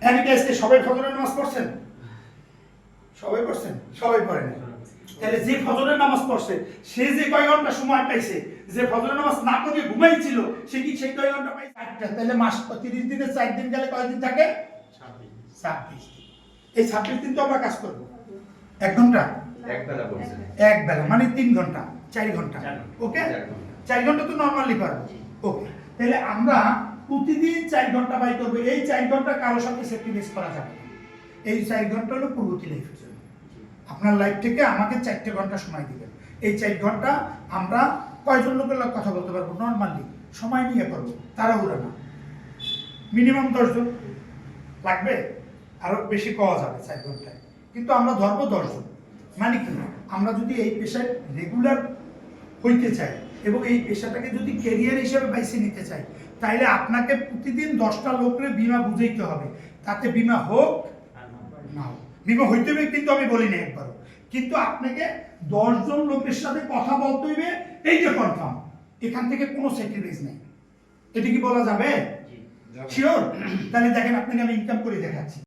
আজকে সবাই ফজরের নামাজ পড়ছেন? সবাই পড়ছেন? সবাই পড়েন। তাহলে যে ফজরের নামাজ পড়ছে সে যে কয় ঘন্টা সময় পাইছে, যে ফজরের নামাজ না পড়ে ঘুমাইছিল সে কি সেই কয় ঘন্টা পাইছে? 8টা। তাহলে মাস 30 দিনে 4 দিন গেলে কয় দিন থাকে? 26 দিন। এই 26 দিন তো আমরা কাজ করব 1 ঘন্টা এক বেলা বলছেন, এক বেলা মানে 3 ঘন্টা 4 ঘন্টা। ওকে, 4 ঘন্টা তো নরমালি পারবো। ওকে, তাহলে আমরা প্রতিদিন 4 ঘন্টা বাই করবো। এই 4 ঘন্টা কারোর সাথে স্যাক্রিফাইস করা যাবে না। এই 4 ঘন্টা হলো পূর্ববর্তী লাইফের জন্য। আপনার লাইফ থেকে আমাকে 4 ঘন্টা সময় দিবেন। এই 4 ঘন্টা আমরা কয়জন লোকের লোক কথা বলতে পারবো? নর্মালি সময় নিয়ে করবো, তাড়াহুড়া না। মিনিমাম 10 জন লাগবে, আরো বেশি পাওয়া যাবে 4 ঘন্টায়, কিন্তু আমরা ধরবো 10 জন। মানে কি, আমরা যদি এই পেশায় রেগুলার হইতে চাই এবং এই পেশাটাকে যদি ক্যারিয়ার হিসেবে বাইছে নিতে চাই, তাইলে আপনাকে প্রতিদিন 10টা লোকের বীমা বুঝাইতে হবে। তাতে বীমা হোক না হোক, বীমা হইতে হবে, কিন্তু আমি বলি না একবারও, কিন্তু আপনাকে 10 জন লোকের সাথে কথা বলতে হইবে, এইটা কনফার্ম। এখান থেকে কোনো স্যাক্রিফাইস নেই। এটা কি বলা যাবে? শিওর? তাহলে দেখেন আপনাকে আমি ইনকাম করে দেখাচ্ছি।